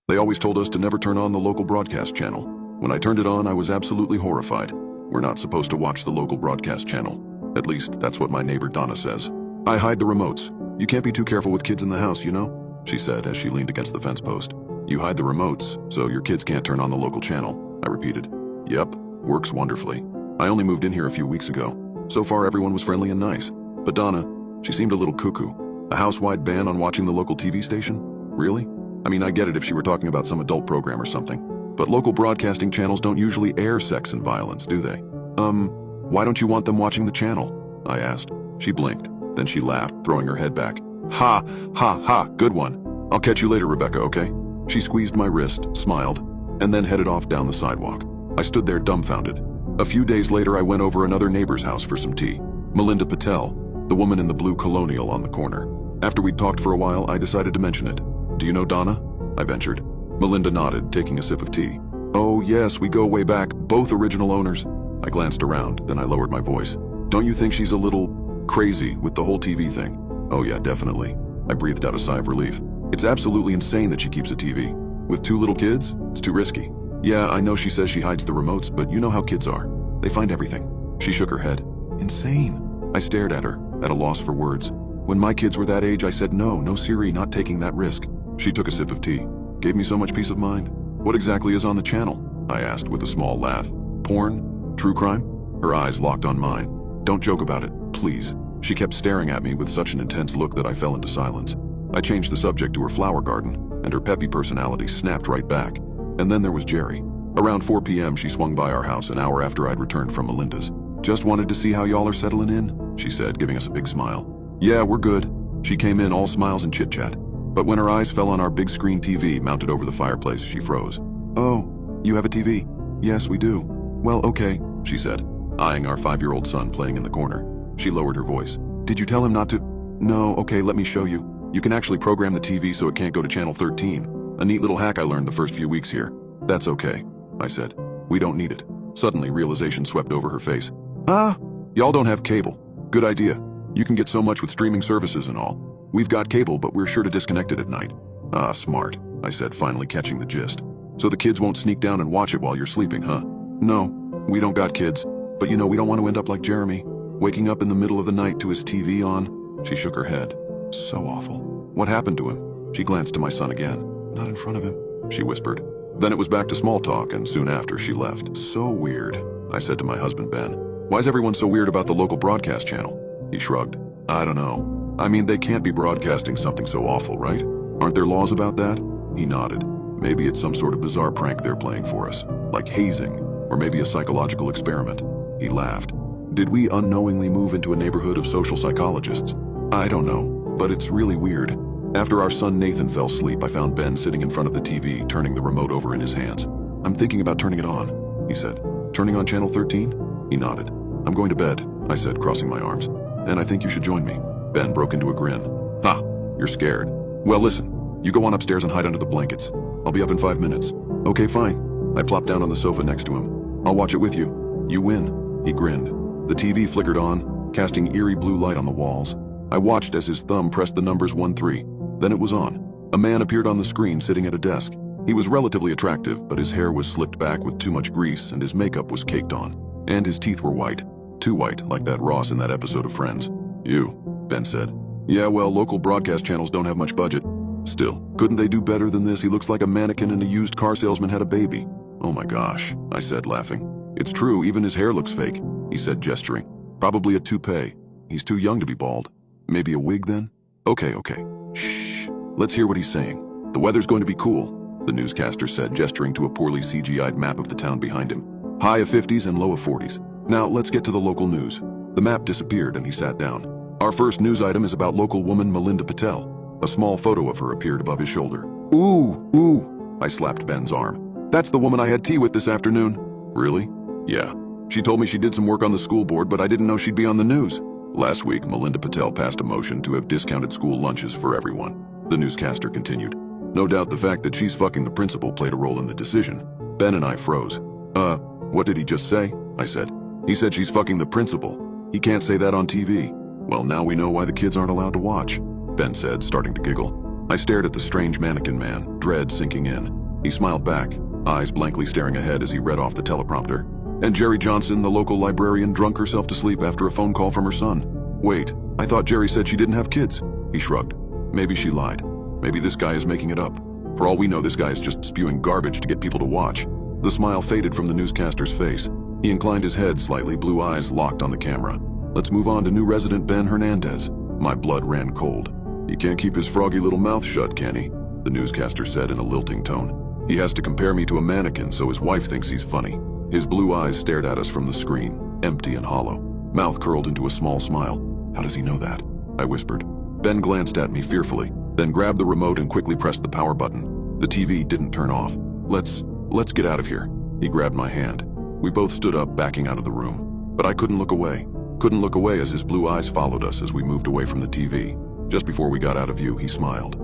They always told us to never turn on the local broadcast channel. When I turned it on, I was absolutely horrified. We're not supposed to watch the local broadcast channel. At least, that's what my neighbor Donna says. I hide the remotes. You can't be too careful with kids in the house, you know? She said as she leaned against the fence post. You hide the remotes, so your kids can't turn on the local channel, I repeated. Yep, works wonderfully. I only moved in here a few weeks ago. So far, everyone was friendly and nice. But Donna, she seemed a little cuckoo. A house-wide ban on watching the local TV station? Really? I mean, I get it if she were talking about some adult program or something. But local broadcasting channels don't usually air sex and violence, do they? Why don't you want them watching the channel? I asked. She blinked. Then she laughed, throwing her head back. Ha, ha, ha, good one. I'll catch you later, Rebecca, okay? She squeezed my wrist, smiled, and then headed off down the sidewalk. I stood there dumbfounded. A few days later, I went over another neighbor's house for some tea. Melinda Patel, the woman in the blue colonial on the corner. After we'd talked for a while, I decided to mention it. Do you know Donna? I ventured. Melinda nodded, taking a sip of tea. Oh yes, we go way back, both original owners. I glanced around, then I lowered my voice. Don't you think she's a little crazy with the whole TV thing? Oh yeah, definitely. I breathed out a sigh of relief. It's absolutely insane that she keeps a TV. With 2 little kids, it's too risky. Yeah, I know she says she hides the remotes, but you know how kids are. They find everything. She shook her head. Insane. I stared at her, at a loss for words. When my kids were that age, I said no Siri, not taking that risk. She took a sip of tea. Gave me so much peace of mind. What exactly is on the channel? I asked with a small laugh. Porn? True crime? Her eyes locked on mine. Don't joke about it, please. She kept staring at me with such an intense look that I fell into silence. I changed the subject to her flower garden, and her peppy personality snapped right back. And then there was Jerry. Around 4 p.m., she swung by our house an hour after I'd returned from Melinda's. Just wanted to see how y'all are settling in, she said, giving us a big smile. Yeah, we're good. She came in all smiles and chit-chat. But when her eyes fell on our big screen TV mounted over the fireplace, she froze. Oh, you have a TV? Yes, we do. Well, okay, she said, eyeing our 5-year-old son playing in the corner. She lowered her voice. Did you tell him not to? No, okay, let me show you. You can actually program the TV so it can't go to channel 13. A neat little hack I learned the first few weeks here. That's okay, I said. We don't need it. Suddenly, realization swept over her face. Ah, y'all don't have cable. Good idea. You can get so much with streaming services and all. We've got cable, but we're sure to disconnect it at night. Ah, smart, I said, finally catching the gist. So the kids won't sneak down and watch it while you're sleeping, huh? No, we don't got kids. But you know, we don't want to end up like Jeremy, waking up in the middle of the night to his TV on. She shook her head. So awful. What happened to him? She glanced to my son again. Not in front of him, she whispered. Then it was back to small talk, and soon after she left. So weird, I said to my husband Ben. Why's everyone so weird about the local broadcast channel? He shrugged. I don't know. I mean, they can't be broadcasting something so awful, right? Aren't there laws about that? He nodded. Maybe it's some sort of bizarre prank they're playing for us, like hazing, or maybe a psychological experiment. He laughed. Did we unknowingly move into a neighborhood of social psychologists? I don't know, but it's really weird. After our son Nathan fell asleep, I found Ben sitting in front of the TV, turning the remote over in his hands. I'm thinking about turning it on, he said. Turning on channel 13? He nodded. I'm going to bed, I said, crossing my arms. And I think you should join me. Ben broke into a grin. Ha, you're scared. Well, listen, you go on upstairs and hide under the blankets. I'll be up in 5 minutes. Okay, fine. I plopped down on the sofa next to him. I'll watch it with you. You win. He grinned. The TV flickered on, casting eerie blue light on the walls. I watched as his thumb pressed the numbers 1-3. Then it was on. A man appeared on the screen sitting at a desk. He was relatively attractive, but his hair was slicked back with too much grease and his makeup was caked on. And his teeth were white. Too white, like that Ross in that episode of Friends. You, Ben said. Yeah, well, local broadcast channels don't have much budget. Still, couldn't they do better than this? He looks like a mannequin and a used car salesman had a baby. Oh my gosh, I said, laughing. It's true, even his hair looks fake, he said, gesturing. Probably a toupee. He's too young to be bald. Maybe a wig then? Okay. Shh. Let's hear what he's saying. The weather's going to be cool, the newscaster said, gesturing to a poorly CGI'd map of the town behind him. High of 50s and low of 40s. Now, let's get to the local news. The map disappeared and he sat down. Our first news item is about local woman Melinda Patel. A small photo of her appeared above his shoulder. Ooh, I slapped Ben's arm. That's the woman I had tea with this afternoon. Really? Yeah. She told me she did some work on the school board, but I didn't know she'd be on the news. Last week, Melinda Patel passed a motion to have discounted school lunches for everyone. The newscaster continued. No doubt the fact that she's fucking the principal played a role in the decision. Ben and I froze. What did he just say? I said. He said she's fucking the principal. He can't say that on TV. Well, now we know why the kids aren't allowed to watch, Ben said, starting to giggle. I stared at the strange mannequin man, dread sinking in. He smiled back, eyes blankly staring ahead as he read off the teleprompter. And Jerry Johnson, the local librarian, drunk herself to sleep after a phone call from her son. Wait, I thought Jerry said she didn't have kids. He shrugged. Maybe she lied. Maybe this guy is making it up. For all we know, this guy is just spewing garbage to get people to watch. The smile faded from the newscaster's face. He inclined his head slightly, blue eyes locked on the camera. Let's move on to new resident Ben Hernandez. My blood ran cold. He can't keep his froggy little mouth shut, can he? The newscaster said in a lilting tone. He has to compare me to a mannequin, so his wife thinks he's funny. His blue eyes stared at us from the screen, empty and hollow. Mouth curled into a small smile. How does he know that? I whispered. Ben glanced at me fearfully, then grabbed the remote and quickly pressed the power button. The TV didn't turn off. Let's get out of here. He grabbed my hand. We both stood up, backing out of the room. But I couldn't look away. Couldn't look away as his blue eyes followed us as we moved away from the TV. Just before we got out of view, he smiled.